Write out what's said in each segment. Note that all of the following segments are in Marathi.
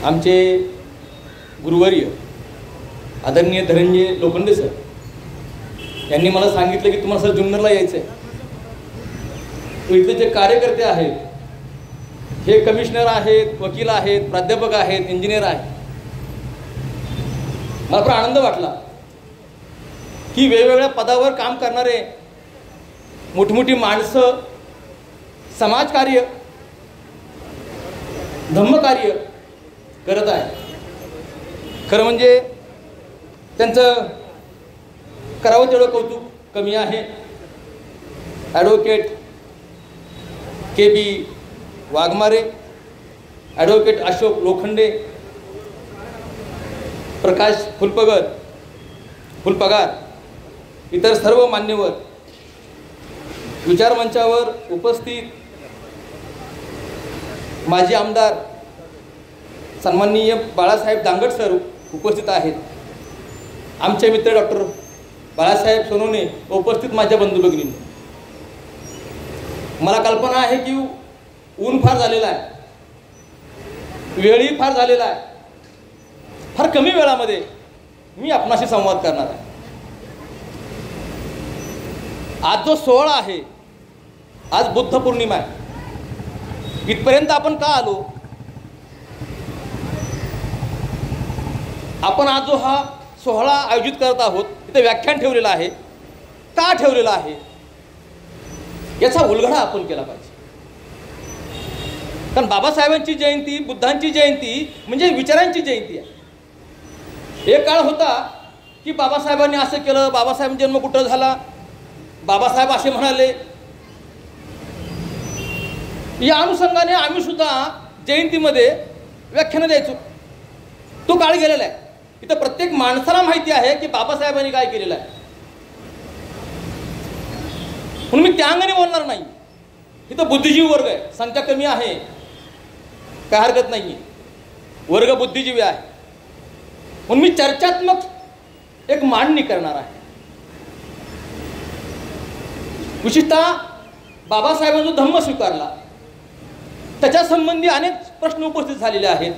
आमचे गुरुवर्य आदरणीय धनंजय लोखंडे सर यांनी मला सांगितलं की तुम्हाला सर जुन्नरला यायचं आहे. तो इथले जे कार्यकर्ते आहेत हे कमिशनर आहेत, वकील आहेत, प्राध्यापक आहेत, इंजिनियर आहेत. मला पण आनंद वाटला की वेगवेगळ्या पदावर काम करणारे मोठमोठी माणसं समाजकार्य, धम्मकार्य करत आहे. खरं म्हणजे त्यांचं करावं तेवढं कौतुक कमी आहे. Advocate KB Waghmare, advocate Ashok Lokhande, Prakash Phulpagar, इतर सर्व मान्यवर, विचारमंचावर उपस्थित माजी आमदार सन्माननीय बाळासाहेब दांगट सर उपस्थित आहेत. आमचे मित्र डॉक्टर बाळासाहेब सोनवणे उपस्थित माझ्या बंधू भगिनी. मला कल्पना आहे की ऊन फार झालेला आहे, वेळही फार झालेला आहे. फार कमी वेळामध्ये मी आपणाशी संवाद करणार आहे. आज जो 16 आहे, आज बुद्ध पौर्णिमा आहे. इथपर्यंत आपण का आलो? आपण आज जो हा सोहळा आयोजित करत आहोत, इथे व्याख्यान ठेवलेलं आहे. का ठेवलेलं आहे याचा उलगडा आपण केला पाहिजे. कारण बाबासाहेबांची जयंती, बुद्धांची जयंती म्हणजे विचारांची जयंती आहे. एक काळ होता की बाबासाहेबांनी असं केलं, बाबासाहेबांचा जन्म कुठं झाला, बाबासाहेब असे म्हणाले. या अनुषंगाने आम्ही सुद्धा जयंतीमध्ये व्याख्यानं द्यायचो. तो काळ गेलेला आहे. इथं प्रत्येक माणसाला माहिती आहे की बाबासाहेबांनी काय केलेलं आहे. म्हणून मी त्या अंगाने बोलणार नाही. इथं बुद्धिजीवी वर्ग आहे, संख्या कमी आहे, काय हरकत नाही, वर्ग बुद्धिजीवी आहे. म्हणून मी चर्चात्मक एक मांडणी करणार आहे. विशेषतः बाबासाहेबांनी जो धम्म स्वीकारला त्याच्या संबंधी अनेक प्रश्न उपस्थित झालेले आहेत.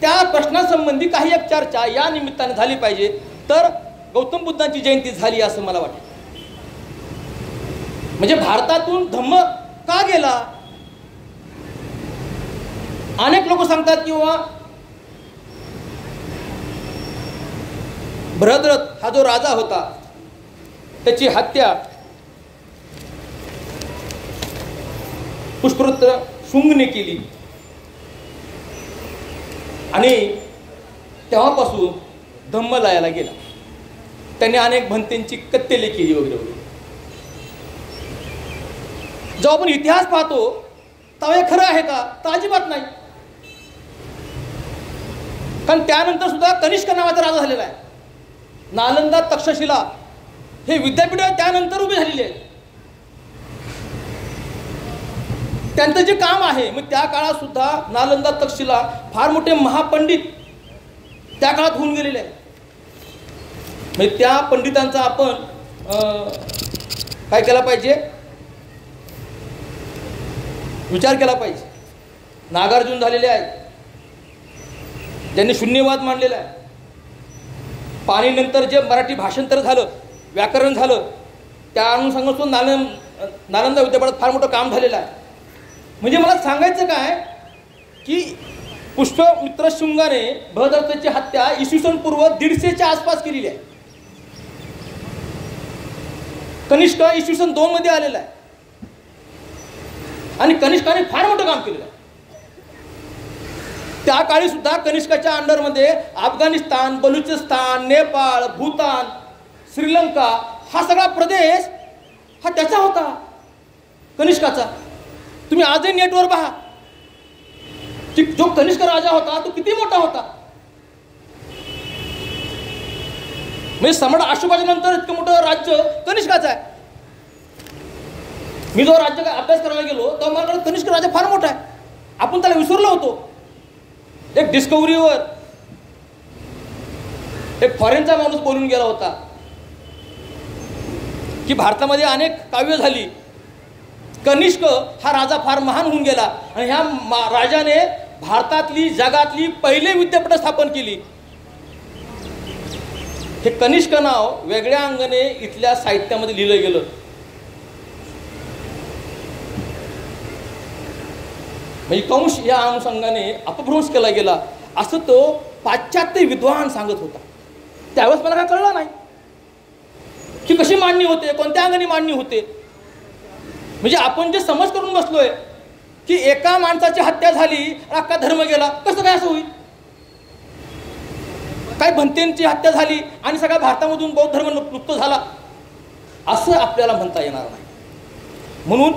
त्या प्रश्नासंबंधी काही एक चर्चा या निमित्ताने झाली पाहिजे, तर गौतम बुद्धांची जयंती झाली असं मला वाटतं. म्हणजे भारतातून धम्म का गेला? अनेक लोक सांगतात किंवा बृहद्रथ हा जो राजा होता त्याची हत्या पुष्पपुत्र शुंगने केली आणि तेव्हापासून धम्म लयाला गेला. त्याने अनेक भंतेंची कत्तले केली वगैरे वगैरे. जेव्हा आपण इतिहास पाहतो तेव्हा हे खरं आहे का? तर अजिबात नाही. कारण त्यानंतर सुद्धा कनिष्क नावाचा राजा झालेला आहे. नालंदा, तक्षशिला हे विद्यापीठ त्यानंतर उभी झालेली आहेत. त्यांचं जे काम आहे, मग त्या काळात सुद्धा नालंदा, तक्षशिला फार मोठे महापंडित त्या काळात होऊन गेलेले आहेत. म्हणजे त्या पंडितांचा आपण काय केला पाहिजे? विचार केला पाहिजे. नागार्जुन झालेले आहेत, ज्यांनी शून्यवाद मांडलेला आहे. पाणीनंतर जे मराठी भाषांतर झालं, व्याकरण झालं, त्या अनुषंगातून नालंदा विद्यापीठात फार मोठं काम झालेलं आहे. म्हणजे मला सांगायचं काय की पुष्पमित्र शुंगाने बृहद्रथाची हत्या इसवी पूर्व 150च्या आसपास केलेली आहे. कनिष्क इसवी 2 मध्ये आलेला आहे आणि कनिष्काने फार मोठं काम केलेलं आहे. त्या काळी सुद्धा कनिष्काच्या अंडरमध्ये अफगाणिस्तान, बलुचिस्तान, नेपाळ, भूतान, श्रीलंका हा सगळा प्रदेश हा त्याचा होता, कनिष्काचा. तुम्ही आजही नेटवर पहा की जो कनिष्क राजा होता तो किती मोठा होता. म्हणजे सम्राट अशोकाच्या नंतर इतकं मोठं राज्य कनिष्काचं आहे. मी जो राज्य अभ्यास करायला गेलो तेव्हा मला कनिष्क राजा फार मोठा आहे. आपण त्याला विसरलो होतो. एक डिस्कव्हरीवर एक फॉरेनचा माणूस बोलून गेला होता की भारतामध्ये अनेक काव्य झाली, कनिष्क हा राजा फार महान होऊन गेला आणि ह्या राजाने भारतातली जगातली पहिले विद्यापीठ स्थापन केली. हे कनिष्क नाव वेगळ्या अंगाने इथल्या साहित्यामध्ये लिहिलं गेलं. म्हणजे कंस या अनुषंगाने अपभ्रंश केला गेला असं तो पाश्चात्य विद्वान सांगत होता. त्यावेळेस मला काय कळलं नाही की कशी मांडणी होते, कोणत्या अंगाने मांडणी होते. म्हणजे आपण जे समज करून बसलोय की एका माणसाची हत्या झाली अख्खा धर्म गेला, कसं काय असं होईल. काही भंतेंची हत्या झाली आणि सगळ्या भारतामधून बौद्ध धर्म लुप्त झाला असं आपल्याला म्हणता येणार नाही. म्हणून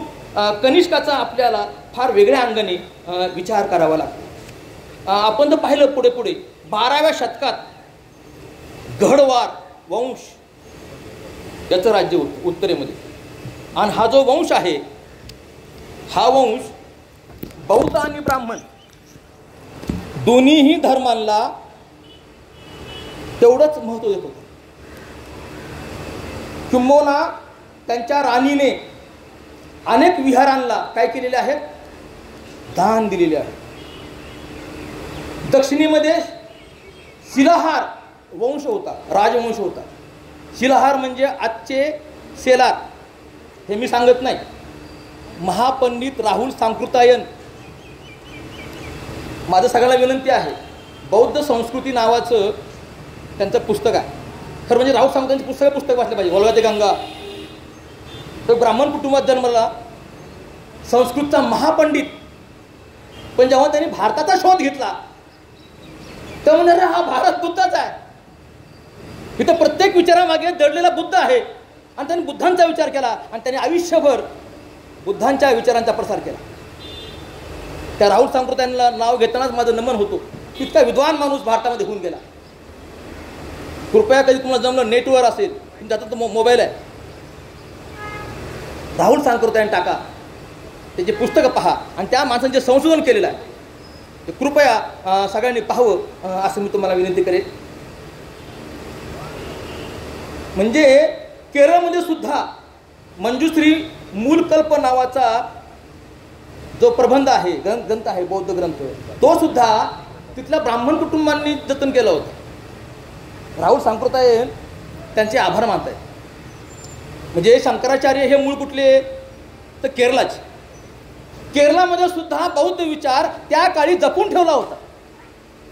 कनिष्काचा आपल्याला फार वेगळ्या अंगाने विचार करावा लागतो. आपण जर पाहिलं पुढे पुढे 12व्या शतकात गढवार वंश याचं राज्य होतं उत्तरेमध्ये. आणि हा जो वंश आहे हा वंश बौद्ध आणि ब्राह्मण दोन्हीही धर्मांना तेवढंच महत्त्व देत होतं. किंबहुना त्यांच्या राणीने अनेक विहारांना काय केलेले आहेत, दान दिलेले आहे. दक्षिणेमध्ये शिलाहार वंश होता, राजवंश होता. शिलाहार म्हणजे आजचे सेलार, हे मी सांगत नाही. महापंडित राहुल सांकृतायन, माझं सगळ्याला विनंती आहे, बौद्ध संस्कृती नावाचं त्यांचं पुस्तक आहे. खरं म्हणजे राहुल सांकृतायनचं पुस्तक वाचलं पाहिजे. वल्वा ते गंगा. तर ब्राह्मण कुटुंबात जन्मला, संस्कृतचा महापंडित. पण जेव्हा त्यांनी भारताचा शोध घेतला तर म्हणजे हा भारत बुद्धाचा आहे. इथं प्रत्येक विचारामागे दडलेला बुद्ध आहे. आणि त्यांनी बुद्धांचा विचार केला आणि त्यांनी आयुष्यभर बुद्धांच्या विचारांचा प्रसार केला. त्या राहुल सांकृतायनला नाव घेतानाच माझं नमन होतो. इतका विद्वान माणूस भारतामध्ये होऊन गेला. कृपया कधी तुम्हाला जमलं नेटवर असेल, तुमच्या आता तो मोबाईल आहे, राहुल सांकृतायन टाका, त्याची पुस्तकं पहा आणि त्या माणसांचे संशोधन केलेलं आहे ते कृपया सगळ्यांनी पाहावं असं मी तुम्हाला विनंती करेन. म्हणजे केरळमध्ये सुद्धा मंजुश्री मूलकल्प नावाचा जो प्रबंध आहे, ग्रंथ आहे, बौद्ध ग्रंथ, तो सुद्धा तिथल्या ब्राह्मण कुटुंबांनी जतन केला होता. राहुल सांकृतायन त्यांचे आभार मानत आहेत. म्हणजे शंकराचार्य हे मूळ कुठले तर केरळाचे. केरळामध्ये सुद्धा बौद्ध विचार त्या काळी जपून ठेवला होता.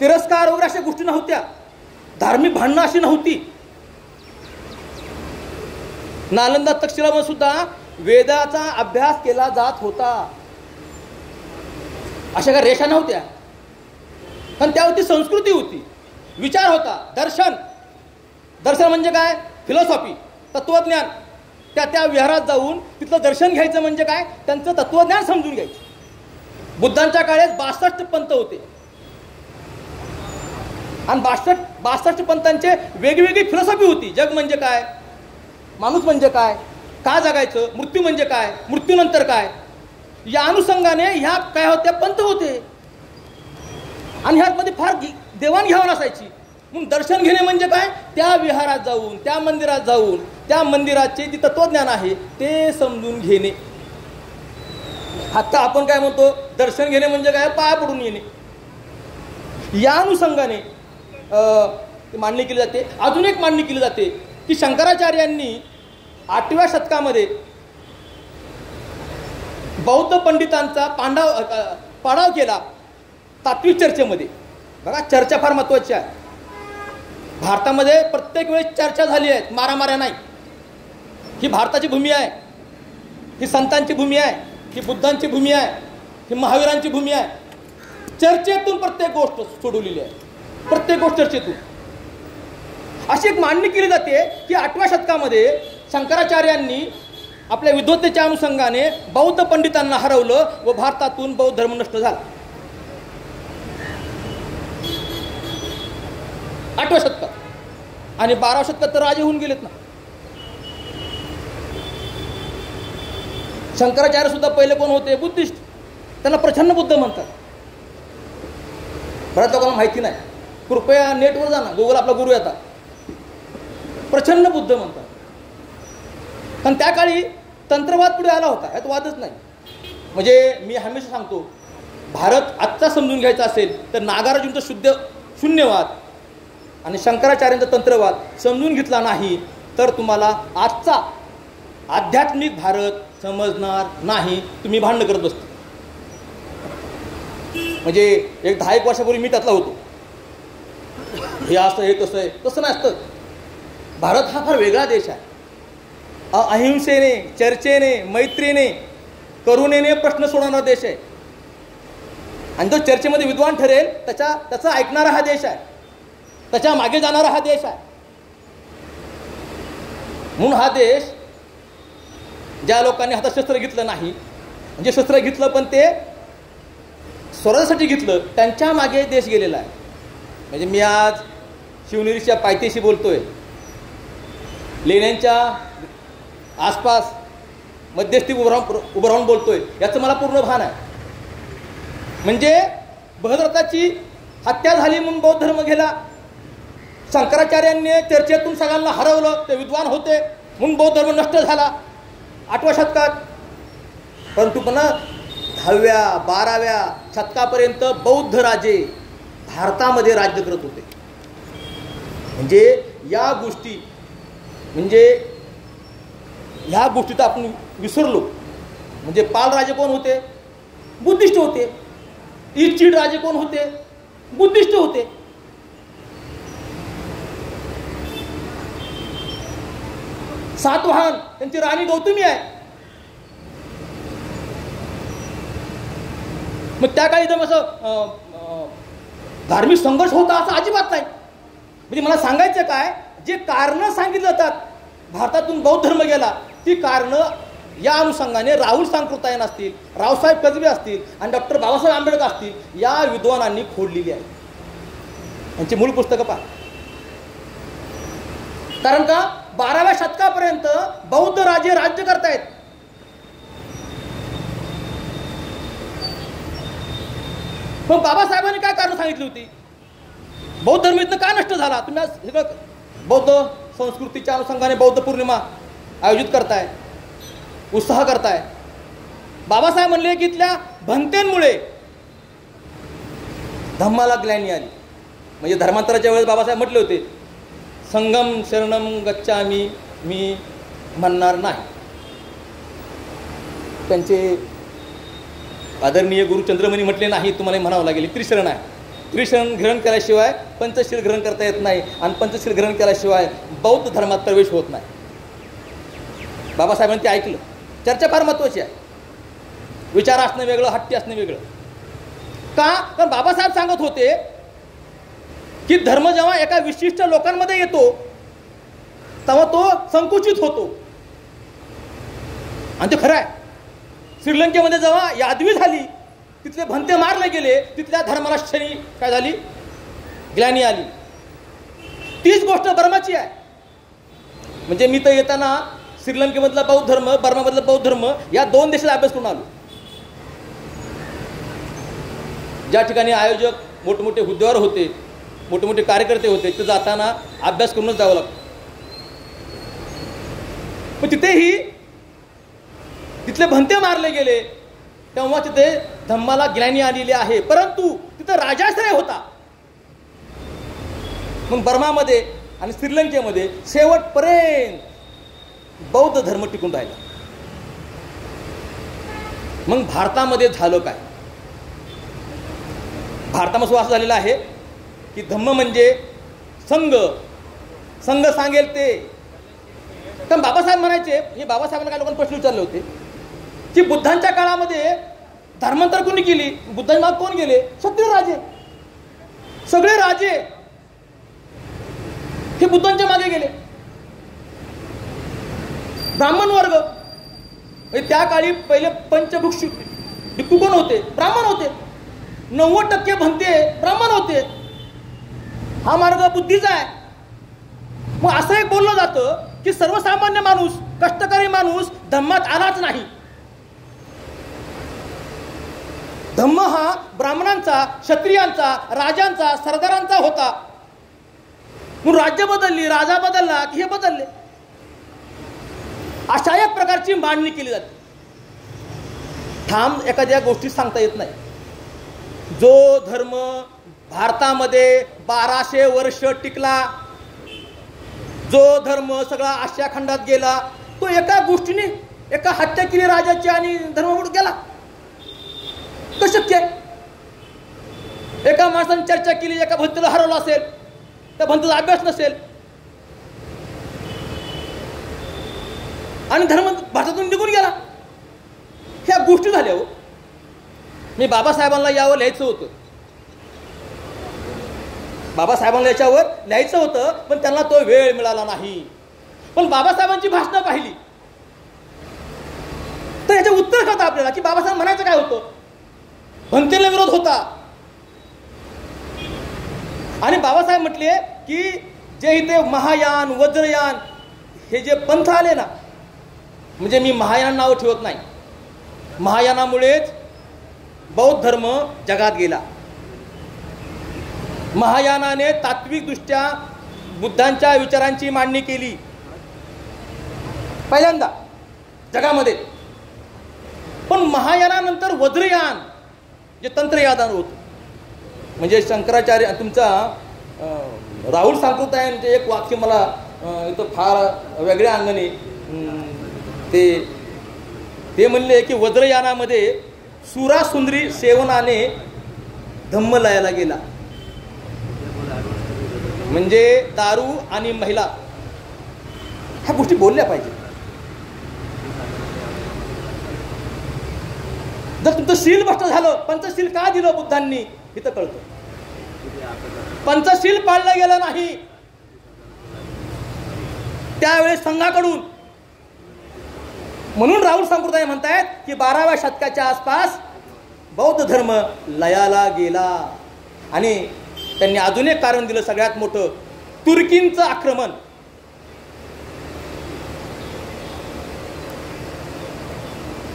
तिरस्कार वगैरे अशा गोष्टी नव्हत्या, धार्मिक भांडणं अशी नव्हती. नालंदा तक्षशिलामध्ये सुद्धा वेदाचा अभ्यास केला जात होता. अशा काही रेषा नव्हत्या, पण त्यावरती संस्कृती होती, विचार होता. दर्शन म्हणजे काय, फिलॉसॉफी, तत्वज्ञान. त्या विहारात जाऊन तिथलं दर्शन घ्यायचं म्हणजे काय, त्यांचं तत्वज्ञान समजून घ्यायचं. बुद्धांच्या काळात 62 पंथ होते आणि 62 पंथांचे वेगवेगळी फिलॉसॉफी होती. जग म्हणजे काय, माणूस म्हणजे काय, का जगायचं, मृत्यू म्हणजे काय, मृत्यूनंतर काय, या अनुषंगाने ह्या काय होत्या पंथ होते. आणि ह्यामध्ये फार देवाणघेवाण असायची. म्हणून दर्शन घेणे म्हणजे काय, त्या विहारात जाऊन, त्या मंदिरात जाऊन, त्या मंदिराचे जे तत्वज्ञान आहे ते समजून घेणे. आता आपण काय म्हणतो, दर्शन घेणे म्हणजे काय, पाया पडून येणे. या अनुषंगाने मांडणी केली जाते. अजून एक मांडणी केली जाते की शंकराचार्यांनी 8व्या शतकामध्ये बौद्ध पंडितांचा पाडाव केला तात्विक चर्चेमध्ये. बघा, चर्चा फार महत्वाची आहे. भारतामध्ये प्रत्येक वेळेस चर्चा झाली आहे, मारामाऱ्या नाही. ही भारताची भूमी आहे, ही संतांची भूमी आहे, ही बुद्धांची भूमी आहे, ही महावीरांची भूमी आहे. चर्चेतून प्रत्येक गोष्ट सोडवलेली आहे, प्रत्येक गोष्ट चर्चेतून. अशी एक मांडणी केली जाते की 8व्या शतकामध्ये शंकराचार्यांनी आपल्या विद्वत्तेच्या अनुषंगाने बौद्ध पंडितांना हरवलं व भारतातून बौद्ध धर्म नष्ट झाला. 8व्या शतकात. आणि 12व्या शतकात तर राजे होऊन गेलेत ना. शंकराचार्य सुद्धा पहिले कोण होते, बुद्धिस्ट. त्यांना प्रचंड बुद्ध म्हणतात. बऱ्याच लोकांना माहिती नाही. कृपया नेटवर जा ना, गुगल आपला गुरु येतात. प्रचंड बुद्ध म्हणतात. पण त्या काळी तंत्रवाद पुढे आला होता, यात वादच नाही. म्हणजे मी हमेशा सांगतो, भारत आजचा समजून घ्यायचा असेल तर नागार्जुनचं शुद्ध शून्यवाद आणि शंकराचार्यांचा तंत्रवाद समजून घेतला नाही तर तुम्हाला आजचा आध्यात्मिक भारत समजणार नाही. तुम्ही भांडण करत बसता. म्हणजे एक 10-1 वर्षापूर्वी मी त्यातला होतो. हे असं हे कसं आहे, तसं नसतं. भारत हा फार वेगळा देश आहे. अहिंसेने, चर्चेने, मैत्रीने, करुणेने प्रश्न सोडवणारा देश आहे. आणि जो चर्चेमध्ये विद्वान ठरेल त्याचा ऐकणारा हा देश आहे. त्याच्या मागे जाणारा हा देश आहे. म्हणून हा देश ज्या लोकांनी हातात शस्त्र घेतलं नाही, म्हणजे शस्त्र घेतलं पण ते स्वराज्यासाठी घेतलं, त्यांच्या मागे देश गेलेला आहे. म्हणजे मी आज शिवनेरीच्या पायथ्याशी बोलतोय, लेण्यांच्या आसपास मध्यस्थी उभं राहून बोलतोय, याचं मला पूर्ण भान आहे. म्हणजे बृहद्रथाची हत्या झाली म्हणून बौद्ध धर्म गेला. शंकराचार्यांनी चर्चेतून सगळ्यांना हरवलं, ते विद्वान होते म्हणून बौद्ध धर्म नष्ट झाला 8व्या शतकात. परंतु पुन्हा 10व्या 12व्या शतकापर्यंत बौद्ध राजे भारतामध्ये राज्य करत होते. म्हणजे या गोष्टी ह्या गोष्टी तर आपण विसरलो. म्हणजे पाल राजे कोण होते? बुद्धिस्ट होते. इस्टिड राजे कोण होते? बुद्धिस्ट होते. सातवाहन त्यांची राणी गौतमी आहे. मग त्या काळी एकदम असं धार्मिक संघर्ष होता असं अजिबात नाही. म्हणजे मला सांगायचं काय, जे कारणं सांगितलं जातात भारतातून बौद्ध धर्म गेला, ती कारणं या अनुषंगाने राहुल सांकृतायन असतील, रावसाहेब कजबे असतील आणि डॉक्टर बाबासाहेब आंबेडकर असतील, या विद्वानांनी खोडलेली आहे. यांची मूळ पुस्तकं पहा. कारण का 12व्या शतकापर्यंत बौद्ध राजे राज्य करतायत. मग बाबासाहेबांनी काय कारण सांगितली होती? बौद्ध धर्म इथनं का नष्ट झाला? तुम्ही आज सगळं बौद्ध संस्कृतीच्या अनुषंगाने बौद्ध पौर्णिमा आयोजित करताय, उत्साह करताय. बाबासाहेब म्हणले की इथल्या भंतेंमुळे धम्माला ग्लानी आली. म्हणजे धर्मांतराच्या वेळेस बाबासाहेब म्हटले होते, संगम शरणम गच्छामी मी म्हणणार नाही. त्यांचे आदरणीय गुरु चंद्रमणी म्हटले नाही, तुम्हाला म्हणावं लागेल. त्रिशरण आहे. त्रिशरण ग्रहण केल्याशिवाय पंचशील ग्रहण करता येत नाही आणि पंचशील ग्रहण केल्याशिवाय बौद्ध धर्मात प्रवेश होत नाही. बाबासाहेबांनी ते ऐकलं. चर्चा फार महत्त्वाची आहे. विचार असणं वेगळं, हट्टी असणं वेगळं. का? कारण बाबासाहेब सांगत होते की धर्म जेव्हा एका विशिष्ट लोकांमध्ये येतो तेव्हा तो संकुचित होतो. आणि ते खरं आहे. श्रीलंकेमध्ये जेव्हा यादवी झाली, तिथले भंते मारले गेले, तिथल्या धर्माला क्षणी काय झाली? ग्लानी आली. तीच गोष्ट बर्माची आहे. म्हणजे मी तर येताना श्रीलंकेमधला बौद्ध धर्म, बर्मामधला बौद्ध धर्म या 2 देशाचा अभ्यास करून आलो. ज्या ठिकाणी आयोजक मोठमोठे हुद्द्यावर होते, मोठे कार्यकर्ते होते, तिथे जाताना अभ्यास करूनच जावं लागतं. पण तिथेही तिथले भंते मारले गेले तेव्हा तिथे धम्माला ग्लानी आलेली आहे. परंतु तिथं राजाश्रय होता. मग बर्मामध्ये आणि श्रीलंकेमध्ये शेवटपर्यंत बौद्ध धर्म टिकून राहिला. मग भारतामध्ये झालं काय? भारतामध्ये असं झालेलं आहे की धम्म म्हणजे संघ सांगेल ते. तर बाबासाहेब म्हणायचे, हे बाबासाहेबांना काही लोकांनी प्रश्न विचारले होते की बुद्धांच्या काळामध्ये धर्मांतर कोणी केली? बुद्धांच्या मागे कोण गेले? क्षत्रिय राजे. सगळे राजे हे बुद्धांच्या मागे गेले. ब्राह्मण वर्ग, त्या काळी पहिले पंचभिक्षू भिक्खू कोण होते? ब्राह्मण होते. 90% भंते ब्राह्मण होते. हा मार्ग बुद्धीचा आहे. मग असं एक बोललं जातं की सर्वसामान्य माणूस, कष्टकरी माणूस धम्मात आलाच नाही. धम्म हा ब्राह्मणांचा, क्षत्रियांचा, राजांचा, सरदारांचा होता. म्हणून राज्य बदलली, राजा बदलला की हे बदलले. अशा एक प्रकारची मांडणी केली जाते. ठाम एखाद्या गोष्टी सांगता येत नाही. जो धर्म भारतामध्ये 1200 वर्ष टिकला, जो धर्म सगळा आशिया खंडात गेला, तो एका गोष्टीने, एका हत्या केली राजाची आणि धर्म उडून गेला. कसं शक्य आहे? एका माणसाने चर्चा केली, एका भंतीला हरवलं असेल, त्या भंतीचा अभ्यास नसेल आणि धर्म भारतातून निघून गेला. ह्या गोष्टी झाल्या. हो, मी बाबासाहेबांना यावर लिहायचं होतं, बाबासाहेबांना याच्यावर लिहायचं होतं, पण त्यांना तो वेळ मिळाला नाही. पण बाबासाहेबांची भाषणं पाहिली तर याचे उत्तर कळतं आपल्याला की बाबासाहेब म्हणायचं काय होतं. भंतेला विरोध होता आणि बाबासाहेब म्हटले की जे इथे महायान, वज्रयान हे जे पंथ आले ना, म्हणजे मी महायान नाव ठेवत नाही, महायानामुळेच बौद्ध धर्म जगात गेला. महायानाने तात्विकदृष्ट्या बुद्धांच्या विचारांची मांडणी केली पहिल्यांदा जगामध्ये. पण महायानानंतर वज्रयान जे तंत्रयान होतं, म्हणजे शंकराचार्य, तुमचा राहुल सांकृतायांचे एक वाक्य मला इथं फार वेगळ्या अंगाने ते म्हणले की वज्रयानामध्ये सुरासुंदरी सेवनाने धम्म लयाला गेला. म्हणजे दारू आणि महिला ह्या गोष्टी बोलल्या पाहिजे. जर तुमचं शील भ्रष्ट झालं, पंचशील का दिलं बुद्धांनी इथं कळतं. पंचशील पाळलं गेलं नाही त्यावेळेस संघाकडून. म्हणून राहुल सांकृताय म्हणतायत की 12व्या शतकाच्या आसपास बौद्ध धर्म लयाला गेला. आणि त्यांनी अजून एक कारण दिलं सगळ्यात मोठं, तुर्कींचं आक्रमण.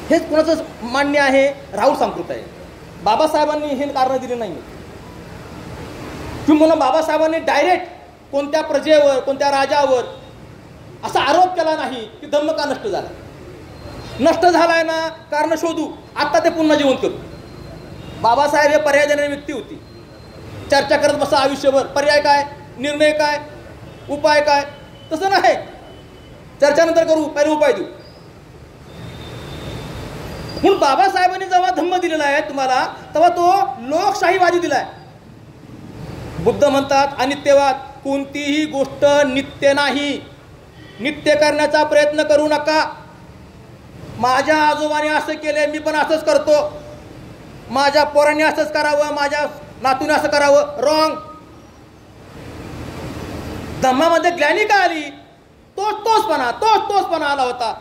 हेच कोणाचं मान्य आहे? राहुल सांकृताय. बाबासाहेबांनी हे कारण दिले नाही. किंवा बाबासाहेबांनी डायरेक्ट कोणत्या प्रजेवर, कोणत्या राजावर असा आरोप केला नाही की धम्म का नष्ट झाला. नष्ट झालाय ना, कारण शोधू, आता ते पुन्हा जिवंत करू. बाबासाहेब हे पर्याय देणारी व्यक्ती होती. चर्चा करत बसा आयुष्यभर, पर्याय काय, निर्णय काय, उपाय काय, तसं नाही. चर्चानंतर करू, पहिले उपाय देऊ. म्हणून बाबासाहेबांनी जेव्हा धम्म दिलेला आहे तुम्हाला, तेव्हा तो लोकशाहीवादी दिलाय. बुद्ध म्हणतात अनित्यवाद, कोणतीही गोष्ट नित्य नाही. नित्य करण्याचा प्रयत्न करू नका. माझ्या आजोबाने असं केलंय, मी पण असंच करतो. माझ्या पोरांनी असंच करावं, माझ्या नातूने असं करावं, रॉंग. धम्मामध्ये ग्लानी का आली? तोचपणा आला होता.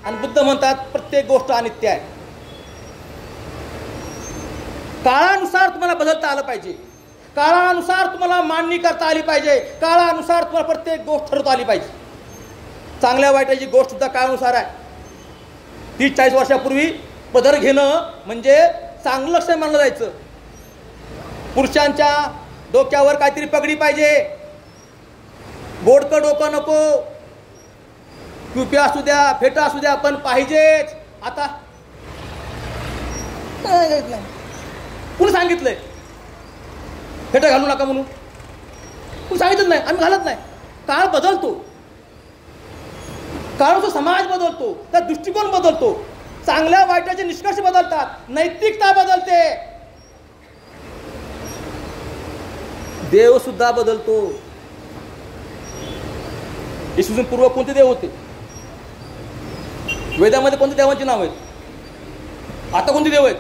आणि बुद्ध म्हणतात प्रत्येक गोष्ट अनित्य आहे. काळानुसार तुम्हाला बदलता आलं पाहिजे. काळानुसार तुम्हाला मांडणी करता आली पाहिजे. काळानुसार तुम्हाला प्रत्येक गोष्ट ठरवता आली पाहिजे. चांगल्या वाईटाची गोष्ट सुद्धा काळानुसार आहे. 30-40 वर्षापूर्वी पदर घेणं म्हणजे चांगलं लक्षण मानलं जायचं. पुरुषांच्या डोक्यावर काहीतरी पगडी पाहिजे, बोडकं डोकं नको, टुप्या असू द्या, फेटा असू द्या, पण पाहिजेच. आता कुणी सांगितलंय फेटा घालू नका म्हणून? कुणी सांगितलं नाही, आम्ही घालत नाही. काळ बदलतो, काळाचा समाज बदलतो, त्या दृष्टिकोन बदलतो, चांगल्या वाईटाचे निष्कर्ष बदलतात, नैतिकता बदलते, देव सुद्धा बदलतो. इसवी पूर्व कोणते देव होते? वेदामध्ये कोणत्या देवांची नाव आहेत? आता कोणते देव आहेत?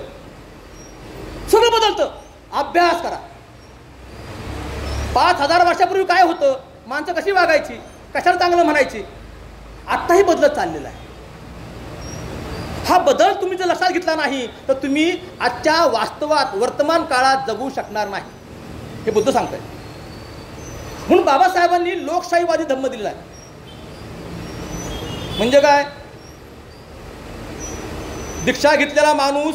सगळं बदलतं. अभ्यास करा. 5000 वर्षापूर्वी काय होतं? माणसं कशी वागायची, कशाला चांगलं म्हणायची, आत्ताही बदलत चाललेला आहे. हा बदल तुम्ही जर लक्षात घेतला नाही तर तुम्ही आजच्या वास्तवात, वर्तमान काळात जगू शकणार नाही, हे बुद्ध सांगताय. म्हणून बाबासाहेबांनी लोकशाहीवादी धम्म दिलेला आहे. म्हणजे काय? दीक्षा घेतलेला माणूस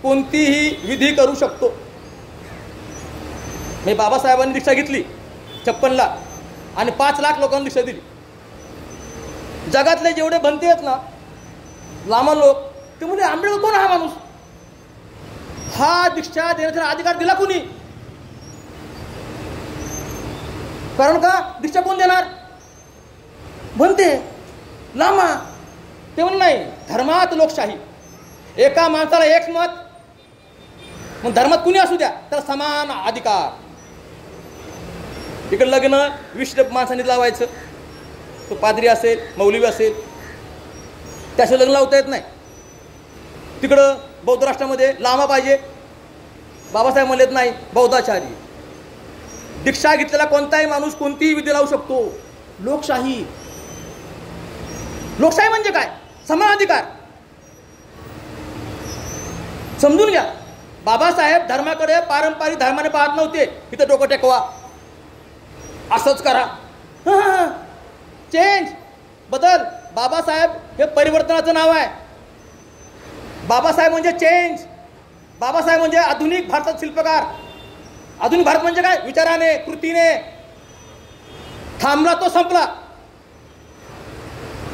कोणतीही विधी करू शकतो. मी बाबासाहेबांनी दीक्षा घेतली 56ला आणि 5 लाख लोकांना दीक्षा दिली. जगातले जेवढे भंते आहेत ना, लांब लोक, ते म्हणजे आंबेडकर कोण? हा माणूस हा दीक्षा देण्याचा अधिकार दिला कोणी? कारण का दीक्षा कोण देणार? म्हणते लामा. ते म्हणून नाही, धर्मात लोकशाही, एका माणसाला एक मत, मग धर्मात कुणी असू द्या त्याला समान अधिकार. इकडे लग्न 20 माणसांनी लावायचं, तो पादरी असेल मौलवी असेल त्याचं लग्न लावता येत नाही. तिकडं बौद्ध राष्ट्रामध्ये लामा पाहिजे, बाबासाहेब म्हणत नाही बौद्धाचारी. दीक्षा घेतलेला कोणताही माणूस कोणतीही विद्या लावू शकतो. लोकशाही. लोकशाही म्हणजे काय? समान अधिकार. समजून घ्या. बाबासाहेब धर्माकडे पारंपरिक धर्माने पाहत नव्हते. इथं डोकं टेकवा, असंच करा, चेंज, बदल. बाबासाहेब हे परिवर्तनाचं नाव आहे. बाबासाहेब म्हणजे चेंज. बाबासाहेब म्हणजे आधुनिक भारतात शिल्पकार. आधुनिक भारत म्हणजे काय? विचाराने, कृतीने. थांबला तो संपला,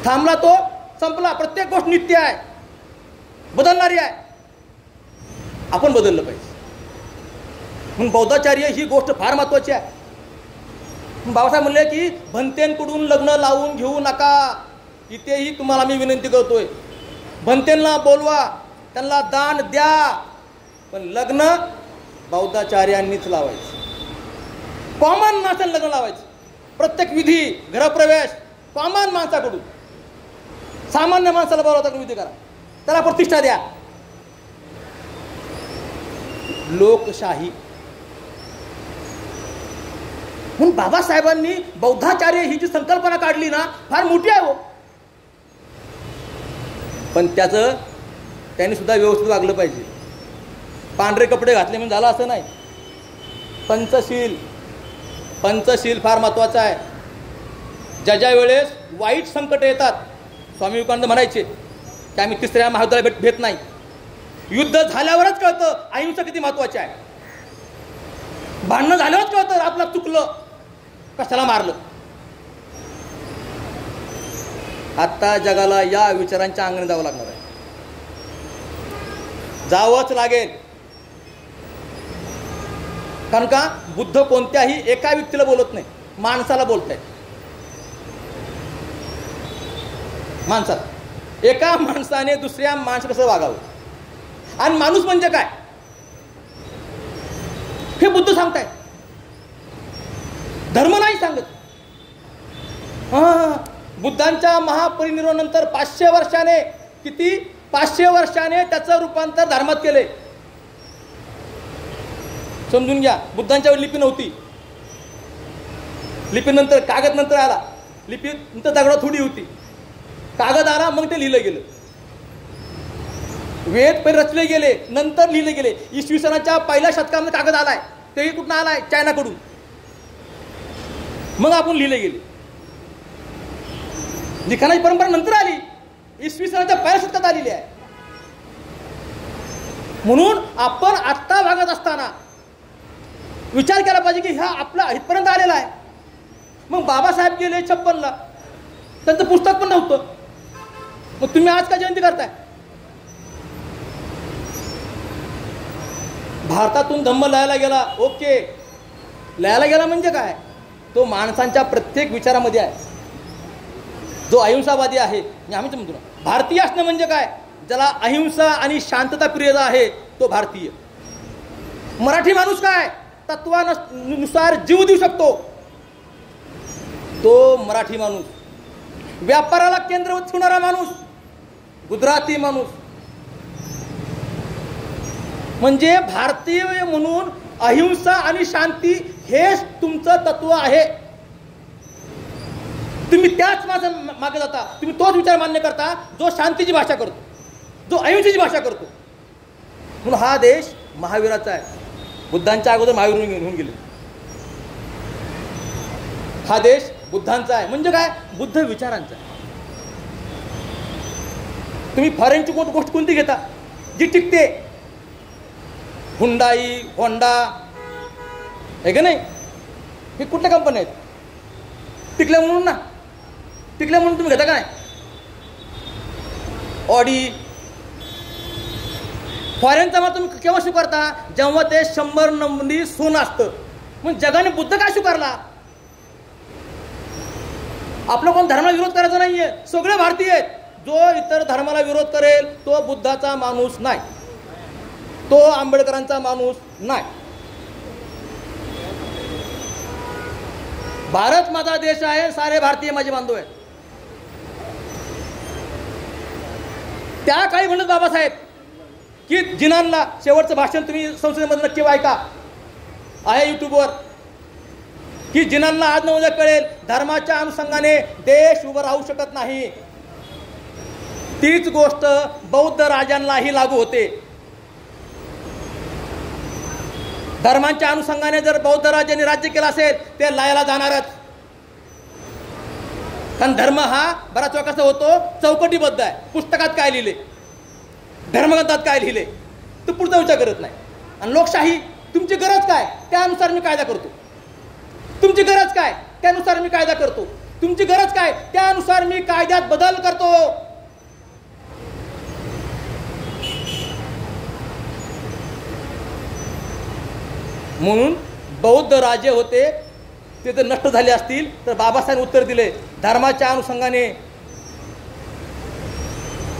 थांबला तो संपला. प्रत्येक गोष्ट नित्य आहे, बदलणारी आहे. आपण बदललं पाहिजे. म्हणून बौद्धाचार्य ही गोष्ट फार महत्वाची आहे. बाबासाहेब म्हणले की भंतेंकडून लग्न लावून घेऊ नका. इथेही तुम्हाला मी विनंती करतोय, भंतेंना बोलवा, त्यांना दान द्या, पण लग्न बौद्धाचार्यांनीच लावायचं. कॉमन माणसाला लग्न लावायचं. प्रत्येक विधी, गृहप्रवेश कॉमन माणसाकडून. सामान्य माणसाला बोलवता विधी करा, त्याला प्रतिष्ठा द्या. लोकशाही. म्हणून बाबासाहेबांनी बौद्धाचार्य ही जी संकल्पना काढली ना, फार मोठी आहे हो. पण त्याचं त्यांनी सुद्धा व्यवस्थित वागलं पाहिजे. पांढरे कपडे घातले म्हणजे झालं असं नाही. पंचशील. पंचशील फार महत्वाचं आहे. ज्या वेळेस वाईट संकट येतात, स्वामी विवेकानंद म्हणायचे की आम्ही तिसऱ्या महायुद्धाला भेट नाही. युद्ध झाल्यावरच कळतं अहिंसा किती महत्वाची आहे. भांडणं झाल्यावरच कळतं आपलं चुकलं, कशाला मारलं. आता जगाला या विचारांच्या अंगणे जावं लागणार आहे. जावंच लागेल. कारण का बुद्ध कोणत्याही एका व्यक्तीला बोलत नाही, माणसाला बोलतायत. माणसाला. एका माणसाने दुसऱ्या माणसं कसं वागावं आणि माणूस म्हणजे काय हे बुद्ध सांगतायत. धर्म नाही सांगत. बुद्धांच्या महापरिनिर्वाणानंतर 500 वर्षाने, किती 500 वर्षाने त्याचं रूपांतर धर्मात केले. समजून घ्या. बुद्धांच्या वेळी लिपी नव्हती. लिपी नंतर, कागद नंतर आला. लिपी नंतर दगडात थोडी होती, कागद आला, मग ते लिहिलं गेलं. वेद पहिले रचले गेले, नंतर लिहिले गेले. इसवी सनाच्या पहिल्या शतकामध्ये कागद आलाय, तेही कुठून आलाय? चायनाकडून. मग आपण लिहिले गेले. लिखाणाची परंपरा नंतर आली, इसवी सनाच्या पहिल्या शतकात आलेली आहे. म्हणून आपण आत्ता वागत असताना विचार केला पाहिजे की हा आपला इथपर्यंत आलेला आहे. मग बाबासाहेब गेले 56ला, त्यांचं पुस्तक पण नव्हतं. मग तुम्ही आज का जयंती करताय? भारतातून धम्म लयाला गेला, ओके. लयाला गेला म्हणजे काय? तो माणसांच्या प्रत्येक विचारामध्ये आहे. जो अहिंसावादी आहे, आम्ही म्हणतो ना, भारतीय असणं म्हणजे काय? ज्याला अहिंसा आणि शांतता प्रिय आहे तो भारतीय. मराठी माणूस काय? तत्वानुसार जीव देऊ शकतो तो मराठी माणूस. व्यापाराला केंद्रवत ठेवणारा माणूस गुजराती माणूस. म्हणजे भारतीय म्हणून अहिंसा आणि शांती हेच तुमचं तत्व आहे. तुम्ही त्याच मागे जाता. तुम्ही तोच विचार मान्य करता जो शांतीची भाषा करतो, जो अहिंसेची भाषा करतो. म्हणून हा देश महावीराचा आहे. बुद्धांच्या अगोदर महावीर घेऊन गेले. हा देश बुद्धांचा आहे. म्हणजे काय? बुद्ध विचारांचा. तुम्ही फॉरेनची गोष्ट कोणती घेता जी टिकते? हुंडाई, होंडा आहे का नाही? हे कुठल्या कंपन्या आहेत? टिकल्या म्हणून ना, टिकल्या म्हणून तुम्ही घेता का नाही? ऑडी, फॉरेनचा माल तुम्ही केव्हा स्वीकारता? जेव्हा ते 100 नंदी सोनं असतं. मग जगाने बुद्ध काय स्वीकारला? आपला कोण धर्माला विरोध करायचा नाहीये, सगळे भारतीय आहेत. जो इतर धर्माला विरोध करेल तो बुद्धाचा माणूस नाही, तो आंबेडकरांचा माणूस नाही. भारत माझा देश आहे, सारे भारतीय माझे बांधव आहेत. त्या काळी म्हणत बाबासाहेब की जिनांना शेवटचं भाषण तुम्ही संसदेमध्ये नक्की ऐका, आहे युट्यूबवर, की जिनांना आज न उद्या कळेल धर्माच्या अनुषंगाने देश उभं राहू शकत नाही. तीच गोष्ट बौद्ध राजांनाही लागू होते. धर्मांच्या अनुषंगाने जर बौद्ध राजांनी राज्य केलं असेल ते लयाला जाणारच. कारण धर्म हा बराच वेळा कसा होतो, चौकटीबद्ध आहे. पुस्तकात काय लिहिले, धर्मग्रंथात काय लिहिले, तो पुढचा विचार करत नाही. आणि लोकशाही, तुमची गरज काय त्यानुसार मी कायदा करतो, तुमची गरज काय त्यानुसार मी कायदा करतो, तुमची गरज काय त्यानुसार मी कायद्यात बदल करतो. म्हणून बौद्ध राजे होते ते जर नष्ट झाले असतील तर बाबासाहेब उत्तर दिले, धर्माच्या अनुषंगाने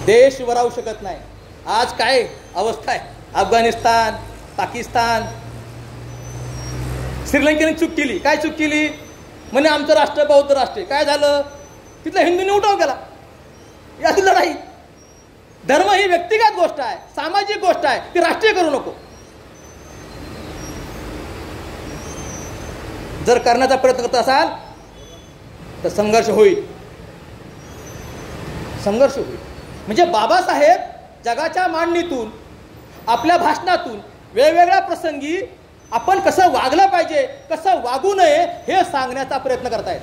देश उभा राहू शकत नाही. आज काय अवस्था आहे, अफगाणिस्तान, पाकिस्तान, श्रीलंकेने चूक केली. काय चूक केली? म्हणे आमचं राष्ट्र बौद्ध राष्ट्र. काय झालं? तिथल्या हिंदूंनी उठाव केला. याची लढाई. धर्म ही व्यक्तिगत गोष्ट आहे, सामाजिक गोष्ट आहे, ती राष्ट्रीय करू नको. जर करण्याचा प्रयत्न करत असाल तर संघर्ष होईल, संघर्ष होईल. म्हणजे बाबासाहेब जगाच्या मांडणीतून, आपल्या भाषणातून वेगवेगळ्या प्रसंगी आपण कसं वागलं पाहिजे, कसं वागू नये हे सांगण्याचा प्रयत्न करतायत.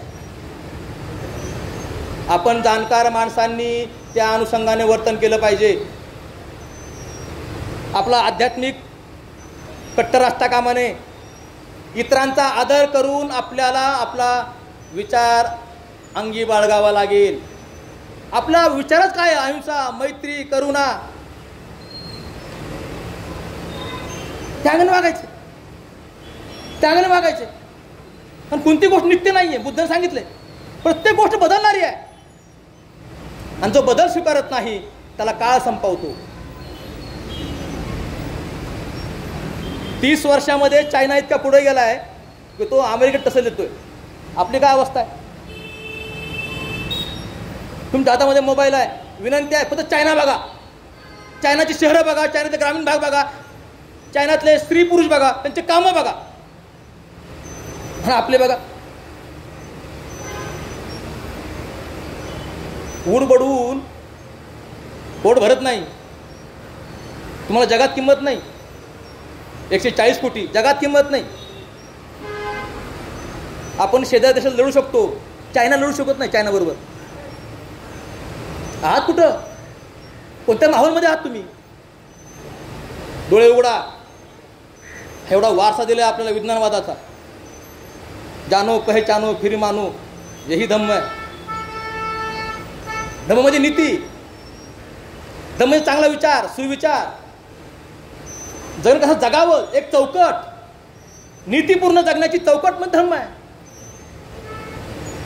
आपण जाणकार माणसांनी त्या अनुषंगाने वर्तन केलं पाहिजे. आपला आध्यात्मिक कट्टर असता कामा नये. इतरांचा आदर करून आपल्याला आपला विचार अंगी बाळगावा लागेल. आपला विचारच काय? अहिंसा, मैत्री, करुणा. त्यागने वागायचे, त्यागने वागायचे. पण कोणती गोष्ट नित्य नाहीये. बुद्धाने सांगितले प्रत्येक गोष्ट बदलणारी आहे. आणि जो बदल स्वीकारत नाही त्याला काळ संपवतो. 30 वर्षामध्ये चायना इतका पुढे गेलाय की तो अमेरिकेत टसल देतोय. आपली काय अवस्था आहे? तुमच्या हातामध्ये मोबाईल आहे, विनंती आहे फक्त चायना बघा, चायनाची शहरं बघा, चायनाचे ग्रामीण भाग बघा, चायनातले स्त्री पुरुष बघा, त्यांचे कामं बघा. आणि आपले बघा, ऊड बडवून पोट भरत नाही. तुम्हाला जगात किंमत नाही. 140 कोटी जगात किंमत नाही. आपण शेजारी देशात लढू शकतो, चायना लढू शकत नाही. चायना बरोबर आहात कुठं? कोणत्या माहोलमध्ये आहात तुम्ही? डोळे उघडा. एवढा वारसा दिला आपल्याला विज्ञानवादाचा. जानो पहचानो फिर मानो, यही धम्म आहे. धम्म म्हणजे नीती, धम्म म्हणजे चांगला विचार, सुविचार. जग कसं जगावं, एक चौकट, नीतीपूर्ण जगण्याची चौकट म्हणजे धम्म आहे.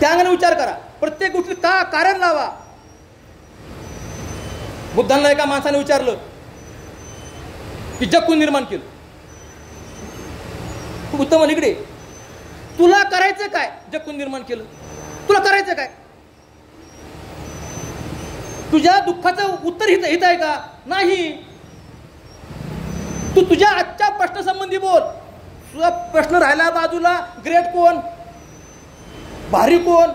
त्या अंगाने विचार करा. प्रत्येक गोष्टी का कारण लावा. बुद्धांना एका माणसाने विचारलं की जग कोण निर्माण केलं? बुद्ध म्हणे इकडे, तुला करायचं काय? जग कोण निर्माण केलं? तुला करायचं काय? तुझ्या दुःखाचं उत्तर हित आहे का? नाही. तू तुझ्या आजच्या प्रश्नासंबंधी बोल. तुझा प्रश्न राहिला बाजूला, ग्रेट कोण, भारी कोण,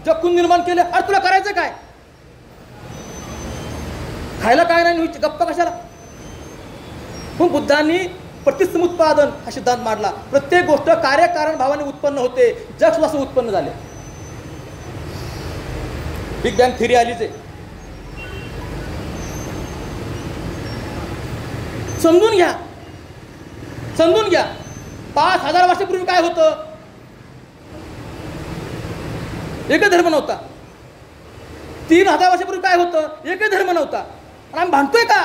जग कोण निर्माण केलं? अरे तुला करायचं काय? खायला काय नाही, गप्पा कशाला? मग बुद्धांनी प्रतिसमुत्पादन हा सिद्धांत मांडला. प्रत्येक गोष्ट कार्यकारण भावाने उत्पन्न होते. जग सुद्धा उत्पन्न झाले. बिग बँग थिअरी आलीच आहे. समजून घ्या, समजून घ्या. 5000 वर्षापूर्वी काय होतं? एकच धर्म नव्हता. 3000 वर्षापूर्वी काय होतं? एकच धर्म नव्हता. आणि आम्ही भांडतोय का?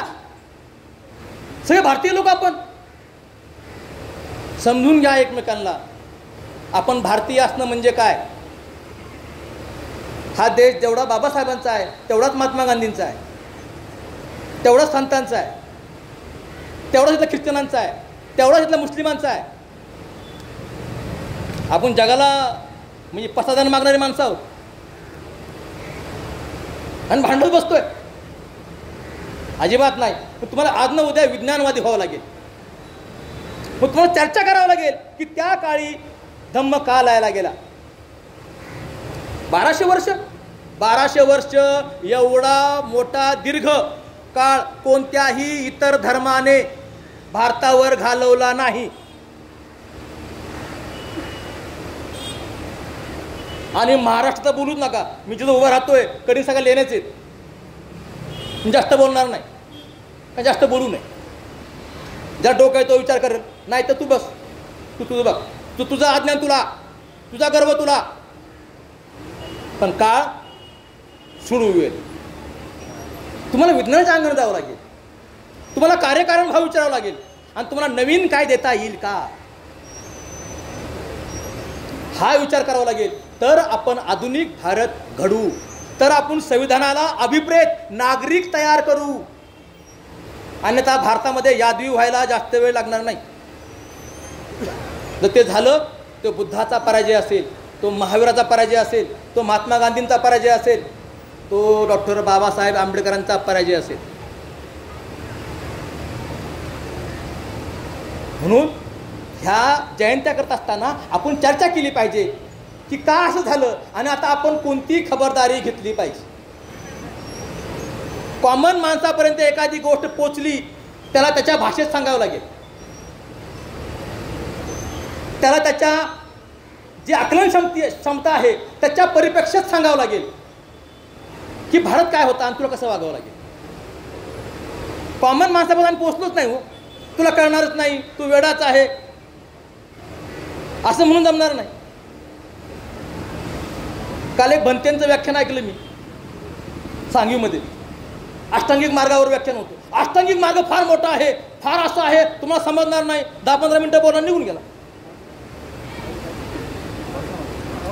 सगळे भारतीय लोक आपण. समजून घ्या एकमेकांना. आपण भारतीय असणं म्हणजे काय. हा देश जेवढा बाबासाहेबांचा आहे तेवढाच महात्मा गांधींचा आहे, तेवढाच संतांचा आहे, तेवढाच इथला ख्रिश्चनांचा आहे, तेवढाच इथला मुस्लिमांचा आहे. आपण जगाला म्हणजे पसादान मागणारी माणसं आहोत आणि भांडत बसतोय. अजिबात नाही. मग तुम्हाला आज न उद्या विज्ञानवादी व्हावं लागेल. मग तुम्हाला चर्चा करावं लागेल की त्या काळी धम्म का लायला गेला. 1200 वर्ष एवढा मोठा दीर्घ काळ कोणत्याही इतर धर्माने भारतावर घालवला नाही. आणि महाराष्ट्रात बोलूच नका. मी जिथं उभं राहतोय कधी सगळं लेण्याच आहेत. मी जास्त बोलणार नाही, का जास्त बोलू नये. ज्या डोकं आहे तो विचार करेल, नाही तर तू बस, तू तुझं बघ, तू तुझं अज्ञान तुला, तुझा गर्व तुला. पण काळ सुरू होईल. तुम्हाला विज्ञानाच्या अंगाने जावं लागेल, तुम्हाला कार्यकारण भाव विचारावं लागेल आणि तुम्हाला नवीन काय देता येईल का हा विचार करावा लागेल. तर आपण आधुनिक भारत घडवू, तर आपण संविधानाला अभिप्रेत नागरिक तयार करू. अन्यथा भारतामध्ये यादवी व्हायला जास्त वेळ लागणार नाही. जर ते झालं तो बुद्धाचा पराजय असेल, तो महावीराचा पराजय असेल, तो महात्मा गांधींचा पराजय असेल, तो डॉक्टर बाबासाहेब आंबेडकरांचा पराजय असेल. म्हणून ह्या जयंत्या करत असताना आपण चर्चा केली पाहिजे की का असं झालं आणि आता आपण कोणती खबरदारी घेतली पाहिजे. कॉमन माणसापर्यंत एखादी गोष्ट पोचली त्याला त्याच्या भाषेत सांगावं लागेल. त्याला त्याच्या जी आकलन क्षमता आहे त्याच्या परिप्रेक्ष्यात सांगावं लागेल की भारत काय होता आणि तुला कसं वागावं लागेल. कॉमन माणसापर्यंत पोचलोच नाही, हो तुला कळणारच नाही, तू वेडाच आहे असं म्हणून जमणार नाही. काल एक भंतेंचं व्याख्यान ऐकलं मी सांगवीमध्ये. अष्टांगिक मार्गावर व्याख्यान होतं. अष्टांगिक मार्ग फार मोठा आहे, फार असं आहे, तुम्हाला समजणार नाही. 10-15 मिनिटं बोलून निघून गेला.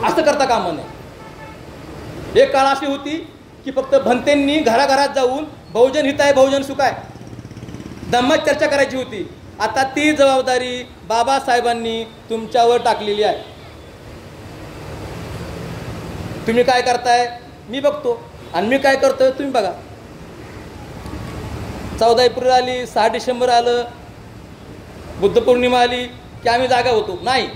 असं करता कामा नये. एक काळ अशी होती की फक्त भंतेंनी घराघरात जाऊन बहुजन हिताय बहुजन सुखाय धम्मात चर्चा करायची होती. आता ती जबाबदारी बाबासाहेबांनी तुमच्यावर टाकलेली आहे. तुम्ही काय करताय मी बघतो आणि मी काय करतोय तुम्ही बघा. 14 एप्रिल आली, 6 डिसेंबर आलं, बुद्ध पौर्णिमा आली की आम्ही जागा होतो नाही.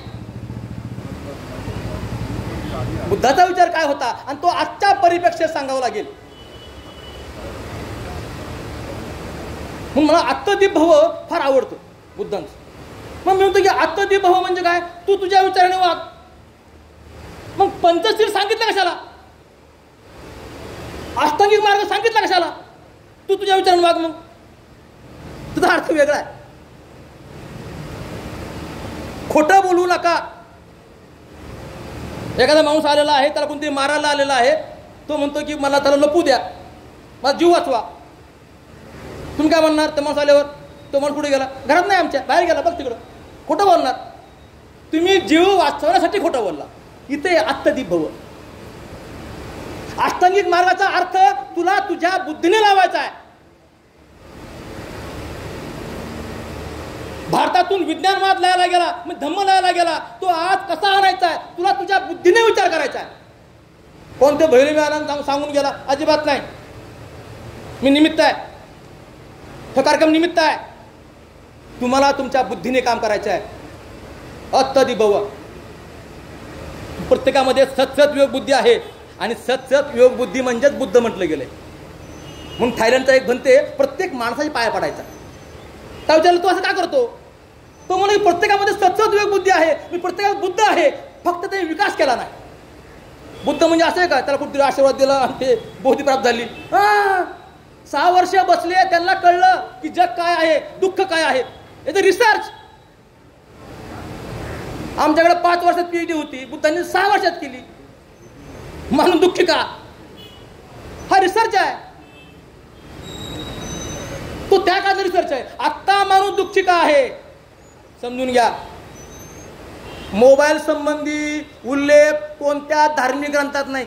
बुद्धाचा विचार काय होता आणि तो आजच्या परिप्रेक्ष्यात सांगावा लागेल. म्हणून मला आत्मदीप भव फार आवडतं बुद्धांचं. मग मी म्हणतो की आत्मदीप भव म्हणजे काय, तू तुझ्या विचाराने वाग. मग पंचशील सांगितलं कशाला, अष्टांगिक मार्ग सांगितला कशाला, तू तुझ्या विचाराने वाग. मग तुझा अर्थ वेगळा आहे. खोटं बोलू नका. एखादा माणूस आलेला आहे, त्याला कोणतरी मारायला आलेला आहे, तो म्हणतो की मला त्याला लपू द्या, मला जीव वाचवा. तुम्ही काय म्हणणार ते माणूस आल्यावर, तो माणूस कुठे गेला, घरात नाही आमच्या, बाहेर गेला, बघ तिकडं. खोटं बोलणार तुम्ही, जीव वाचवण्यासाठी खोटं बोलला. इथे आत्मदीप भव. अष्टांगिक मार्गाचा अर्थ तुला तुझ्या बुद्धीने लावायचा आहे. भारतातून विज्ञानवाद लायला गेला, मग धम्म लायला गेला, तो आज कसा आणायचा आहे तुला तुझ्या बुद्धीने विचार करायचा आहे. कोणते भैरवी आनंद सांगून गेला, अजिबात नाही. मी निमित्त आहे, हा कार्यक्रम निमित्त आहे. तुम्हाला तुमच्या बुद्धीने काम करायचं आहे. अत्तदी भव. प्रत्येकामध्ये सतसत योग बुद्धी आहे आणि सतसत योग बुद्धी म्हणजेच बुद्ध म्हटलं गेलंय. म्हणून थायलंडचा एक भंते प्रत्येक माणसाच्या पाया पडायचा. काय विचारलं, तू असं का करतो, तो म्हणे प्रत्येकामध्ये सतसत योग बुद्धी आहे, मी प्रत्येकात बुद्ध आहे, फक्त त्याने विकास केला नाही. बुद्ध म्हणजे असं आहे का, त्याला कुठेतरी आशीर्वाद दिला आणि ते बोधी प्राप्त झाली. 6 वर्ष बसले, त्यांना कळलं की जग काय आहे, दुःख काय आहे. याचं रिसर्च. आमच्याकडे 5 वर्षात PhD होती, बुद्धांनी 6 वर्षात केली. म्हणून दुःखी का, हा रिसर्च आहे. तो त्या काळाचा रिसर्च आहे. आत्ता माणूस दुःखी का आहे समजून घ्या. मोबाईल संबंधी उल्लेख कोणत्या धार्मिक ग्रंथात नाही.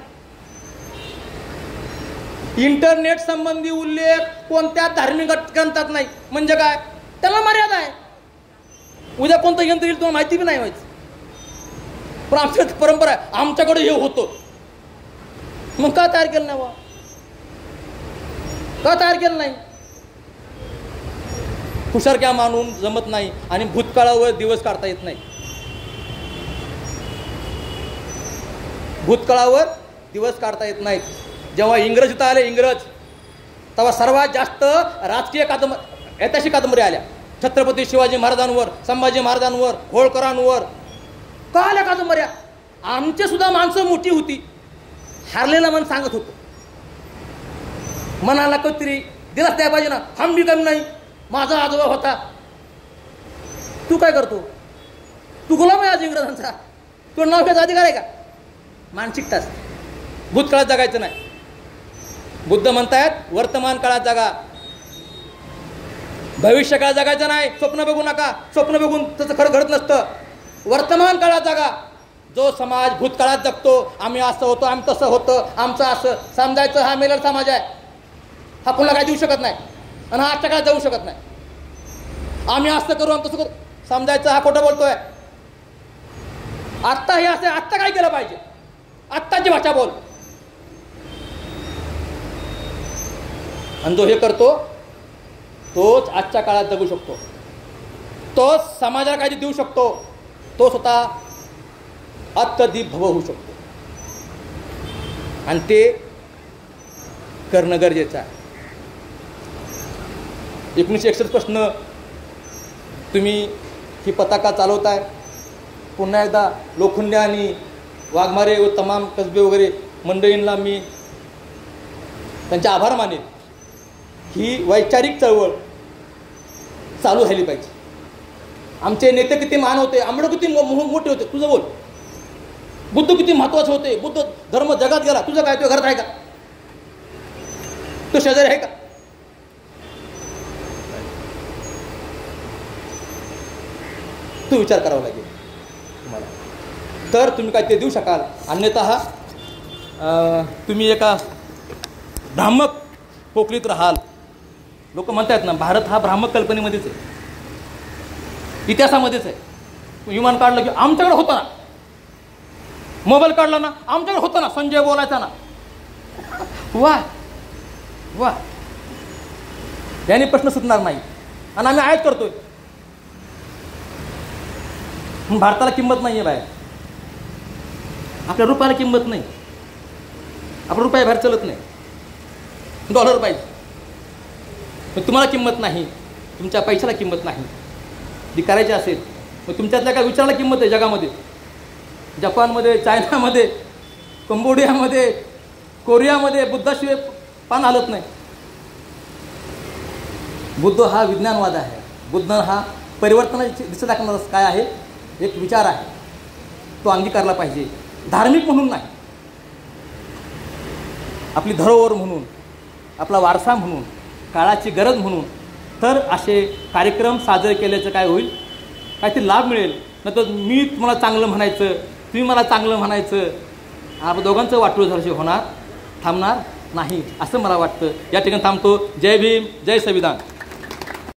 इंटरनेट संबंधी उल्लेख कोणत्या धार्मिक ग्रंथात नाही. म्हणजे काय, त्याला मर्यादा आहे. उद्या कोणतं यंत्र येईल तुम्हाला माहिती बी नाही व्हायचं. पण आमच्या परंपरा आहे, आमच्याकडे हे होतं. मग का तयार केलं नाही? का तयार केलं नाही? हुशारक्या मानून जमत नाही आणि भूतकाळावर दिवस काढता येत नाही. भूतकाळावर दिवस काढता येत नाहीत. जेव्हा इंग्रज इथं आले, इंग्रज, तेव्हा सर्वात जास्त राजकीय ऐतिहासिक कादंबऱ्या आल्या. छत्रपती शिवाजी महाराजांवर, संभाजी महाराजांवर, होळकरांवर का आल्या कादंबऱ्या? आमची सुद्धा माणसं मोठी होती. हारलेलं मन सांगत होतं, मनाला कत्री दिलाच द्यायला पाहिजे ना. हम बी कमी नाही, माझा आजोबा होता. तू काय करतो? तू गुलाम आहे आज इंग्रजांचा. तू नाव घ्यायचा अधिकार आहे का? मानसिकताच. भूतकाळात जगायचं नाही. बुद्ध म्हणतायत वर्तमान काळात जगा, भविष्य काळात जगायचं नाही. स्वप्न बघू नका. स्वप्न बघून तसं खरं घडत नसतं. वर्तमान काळात जगा. जो समाज भूतकाळात जगतो, आम्ही असं होतो, आम्ही तसं होतं, आमचं असं समजायचं, हा मेलेला समाज आहे. हा कोणाला काय देऊ शकत नाही आणि हा आजच्या काळात जाऊ शकत नाही. आम्ही असं करू, आम्ही तसं करू समजायचं, हा खोटं बोलतोय. आत्ता हे असं, आत्ता काय केलं पाहिजे? आत्ताची भाषा बोल. आणि जो हे करतो तोच आजच्या काळात जगू शकतो. तोच समाजाला काहीतरी देऊ शकतो. तो स्वतः अत्यधिक भव होऊ शकतो. आणि ते करणं गरजेचं आहे. 1961 पासून तुम्ही ही पताका चालवताय. पुन्हा एकदा लोखंडे आणि वाघमारे व तमाम कसबे वगैरे मंडळींना मी त्यांचे आभार मानेन. ही वैचारिक चळवळ चालू राहिली पाहिजे. आमचे नेते किती महान होते, आंबेडकर किती मोठे होते. तुझं बोल. बुद्ध किती महत्वाचे होते. बुद्ध धर्म जगात गेला. तुझं काय? तुझ्या घरात आहे का? तो शेजारी आहे का? तू विचार करावा लागेल तुम्हाला. तर तुम्ही काय ते देऊ शकाल. अन्यथा तुम्ही एका भ्रामक पोकळीत राहाल. लोक म्हणतात ना, भारत हा भ्रामक कल्पनेमध्येच आहे, इतिहासामध्येच आहे. विमान काढलं की आमच्याकडे होतं ना, मोबाईल काढला ना आमच्याकडे होतं ना, संजय बोलायचा ना. वा वा, याने प्रश्न सुटणार नाही आणि आम्ही आयात करतोय. भारताला किंमत नाही आहे बाहेर. आपल्या रुपयाला किंमत नाही. आपला रुपया बाहेर चलत नाही. डॉलर पाहिजे. मग तुम्हाला किंमत नाही, तुमच्या पैशाला किंमत नाही. जी करायची असेल मग तुमच्यातल्या काय विचाराला किंमत आहे जगामध्ये. जपानमध्ये, चायनामध्ये, कंबोडियामध्ये, कोरियामध्ये बुद्धाशिवाय पान हलत नाही. बुद्ध हा विज्ञानवाद आहे. बुद्ध हा परिवर्तनाची दिशा दाखवणारा काय आहे, एक विचार आहे. तो अंगीकारला पाहिजे. धार्मिक म्हणून नाही, आपली धरोहर म्हणून, आपला वारसा म्हणून, काळाची गरज म्हणून. तर असे कार्यक्रम साजरे केल्याचं काय होईल, काहीतरी लाभ मिळेल. नंतर मी तुम्हाला चांगलं म्हणायचं, तुम्ही मला चांगलं म्हणायचं, आपण दोघांचं वाटोळं झाल्याशिवाय होणार, थांबणार नाही असं मला वाटतं. या ठिकाणी थांबतो. जय भीम, जय संविधान.